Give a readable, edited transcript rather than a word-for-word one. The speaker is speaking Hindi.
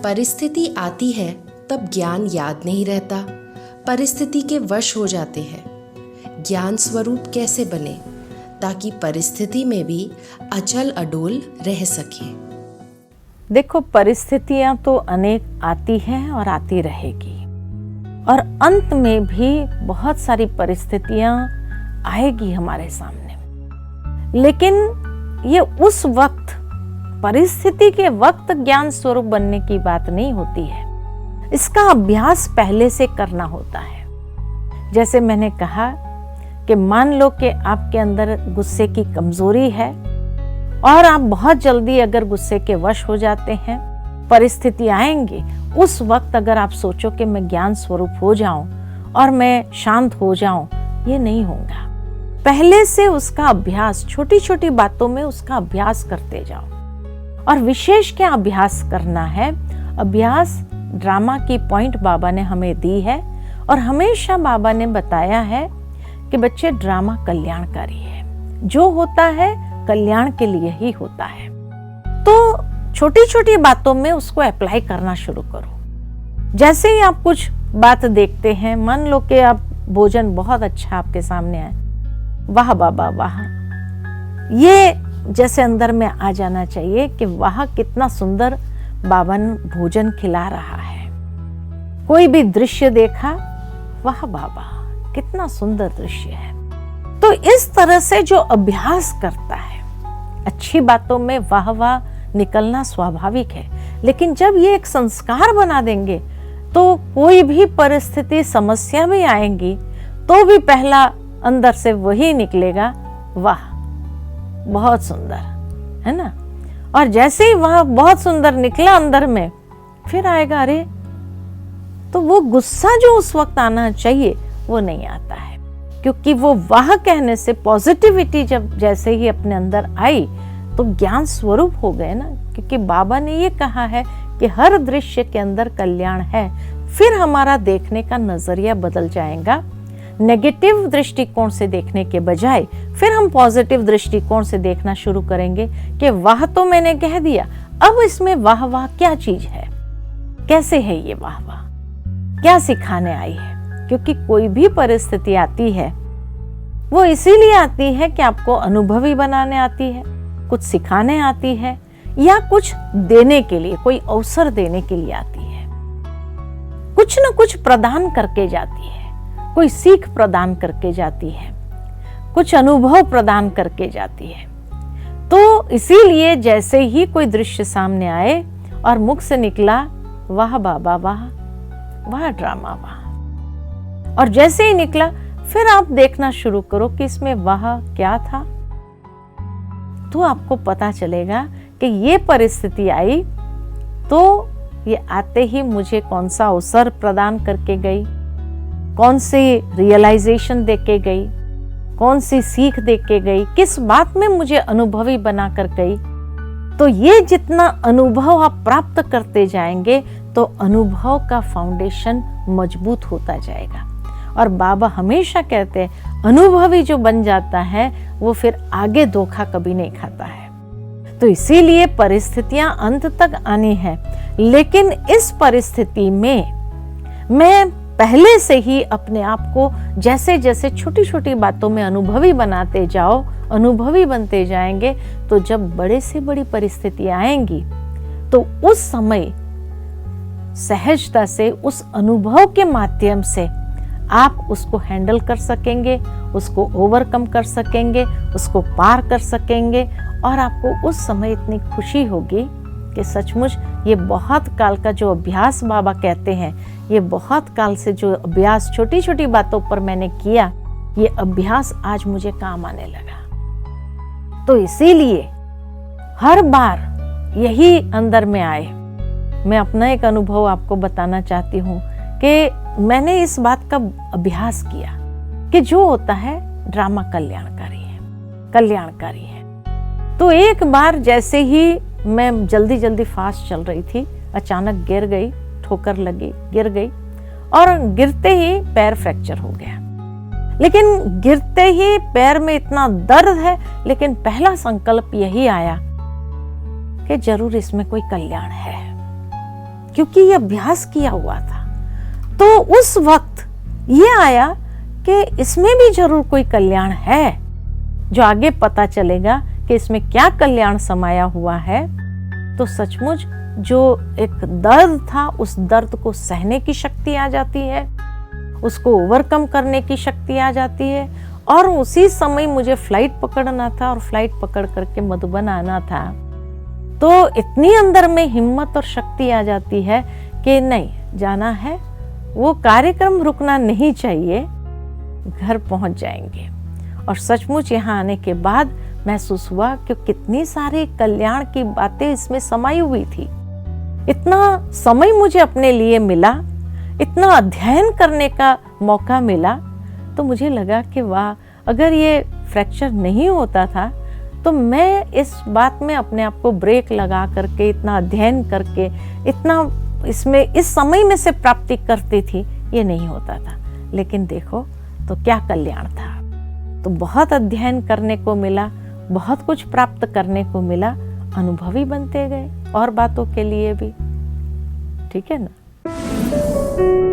परिस्थिति आती है तब ज्ञान याद नहीं रहता, परिस्थिति के वश हो जाते हैं। ज्ञान स्वरूप कैसे बने ताकि परिस्थिति में भी अचल अडोल रह सके। देखो, परिस्थितियां तो अनेक आती हैं और आती रहेगी, और अंत में भी बहुत सारी परिस्थितियां आएगी हमारे सामने। लेकिन ये उस वक्त, परिस्थिति के वक्त ज्ञान स्वरूप बनने की बात नहीं होती है। इसका अभ्यास पहले से करना होता है। जैसे मैंने कहा कि मान लो कि आपके अंदर गुस्से की कमजोरी है और आप बहुत जल्दी अगर गुस्से के वश हो जाते हैं, परिस्थिति आएंगी, उस वक्त अगर आप सोचो कि मैं ज्ञान स्वरूप हो जाऊं और मैं शांत हो जाऊं, ये नहीं होगा। पहले से उसका अभ्यास, छोटी छोटी बातों में उसका अभ्यास करते जाओ। और विशेष क्या अभ्यास करना है? अभ्यास ड्रामा की पॉइंट बाबा ने हमें दी है, और हमेशा बाबा ने बताया है कि बच्चे, ड्रामा कल्याणकारी है, जो होता है कल्याण के लिए ही होता है। तो छोटी छोटी बातों में उसको अप्लाई करना शुरू करो। जैसे ही आप कुछ बात देखते हैं, मान लो कि आप भोजन बहुत अच्छा आपके सामने आए, वाह बाबा वाह, ये जैसे अंदर में आ जाना चाहिए कि वाह कितना सुंदर बाबा भोजन खिला रहा है। कोई भी दृश्य देखा, वाह बाबा कितना सुंदर दृश्य है। तो इस तरह से जो अभ्यास करता है, अच्छी बातों में वाह वाह निकलना स्वाभाविक है। लेकिन जब ये एक संस्कार बना देंगे तो कोई भी परिस्थिति, समस्या भी आएंगी तो भी पहला अंदर से वही निकलेगा, वाह बहुत सुंदर, है ना। और जैसे ही वह बहुत सुंदर निकला अंदर में, फिर आएगा अरे, तो वो गुस्सा जो उस वक्त आना चाहिए वो नहीं आता है, क्योंकि वो वाह कहने से पॉजिटिविटी जब जैसे ही अपने अंदर आई तो ज्ञान स्वरूप हो गए ना। क्योंकि बाबा ने ये कहा है कि हर दृश्य के अंदर कल्याण है। फिर हमारा देखने का नजरिया बदल जाएगा। नेगेटिव दृष्टिकोण से देखने के बजाय फिर हम पॉजिटिव दृष्टिकोण से देखना शुरू करेंगे कि वाह तो मैंने कह दिया, अब इसमें वाह वाह क्या चीज है, कैसे है ये वाह वाह, क्या सिखाने आई है। क्योंकि कोई भी परिस्थिति आती है वो इसीलिए आती है कि आपको अनुभवी बनाने आती है, कुछ सिखाने आती है, या कुछ देने के लिए, कोई अवसर देने के लिए आती है। कुछ न कुछ प्रदान करके जाती है, कोई सीख प्रदान करके जाती है, कुछ अनुभव प्रदान करके जाती है। तो इसीलिए जैसे ही कोई दृश्य सामने आए और मुख से निकला वाह बाबा वाह, वाह ड्रामा वाह, और जैसे ही निकला फिर आप देखना शुरू करो कि इसमें वाह क्या था। तो आपको पता चलेगा कि ये परिस्थिति आई तो ये आते ही मुझे कौन सा अवसर प्रदान करके गई, कौन सी रियलाइजेशन देके गई, कौन सी सीख देके गई, किस बात में मुझे अनुभवी बना कर गई। तो ये जितना अनुभव आप प्राप्त करते जाएंगे तो अनुभव का फाउंडेशन मजबूत होता जाएगा। और बाबा हमेशा कहते हैं अनुभवी जो बन जाता है वो फिर आगे धोखा कभी नहीं खाता है। तो इसीलिए परिस्थितियां अंत तक आनी है, लेकिन इस परिस्थिति में मैं पहले से ही अपने आप को जैसे जैसे छोटी छोटी बातों में अनुभवी बनाते जाओ, अनुभवी बनते जाएंगे, तो जब बड़े से बड़ी परिस्थिति आएंगी तो उस समय सहजता से उस अनुभव के माध्यम से आप उसको हैंडल कर सकेंगे, उसको ओवरकम कर सकेंगे, उसको पार कर सकेंगे। और आपको उस समय इतनी खुशी होगी कि सचमुच ये बहुत काल का जो अभ्यास बाबा कहते हैं, ये बहुत काल से जो अभ्यास छोटी छोटी बातों पर मैंने किया, ये अभ्यास आज मुझे काम आने लगा। तो इसीलिए हर बार यही अंदर में आए। मैं अपना एक अनुभव आपको बताना चाहती हूँ कि मैंने इस बात का अभ्यास किया कि जो होता है ड्रामा कल्याणकारी है, कल्याणकारी है। तो एक बार जैसे ही मैं जल्दी जल्दी फास्ट चल रही थी, अचानक गिर गई, ठोकर लगी, गिर गई, और गिरते ही पैर फ्रैक्चर हो गया। लेकिन गिरते ही पैर में इतना दर्द है, लेकिन पहला संकल्प यही आया कि जरूर इसमें कोई कल्याण है, क्योंकि ये अभ्यास किया हुआ था। तो उस वक्त ये आया कि इसमें भी जरूर कोई कल्याण है, जो आगे पता चलेगा कि इसमें क्या कल्याण समाया हुआ है। तो सचमुच जो एक दर्द था, उस दर्द को सहने की शक्ति आ जाती है, उसको ओवरकम करने की शक्ति आ जाती है। और उसी समय मुझे फ्लाइट पकड़ना था और फ्लाइट पकड़ करके मधुबन आना था। तो इतनी अंदर में हिम्मत और शक्ति आ जाती है कि नहीं, जाना है, वो कार्यक्रम रुकना नहीं चाहिए, घर पहुंच जाएंगे। और सचमुच यहाँ आने के बाद महसूस हुआ कि कितनी सारी कल्याण की बातें इसमें समाई हुई थी। इतना समय मुझे अपने लिए मिला, इतना अध्ययन करने का मौका मिला। तो मुझे लगा कि वाह, अगर ये फ्रैक्चर नहीं होता था तो मैं इस बात में अपने आप को ब्रेक लगा करके, इतना अध्ययन करके, इतना इसमें इस समय में से प्राप्ति करती थी, ये नहीं होता था। लेकिन देखो तो क्या कल्याण था। तो बहुत अध्ययन करने को मिला, बहुत कुछ प्राप्त करने को मिला, अनुभवी बनते गए और बातों के लिए भी। ठीक है ना।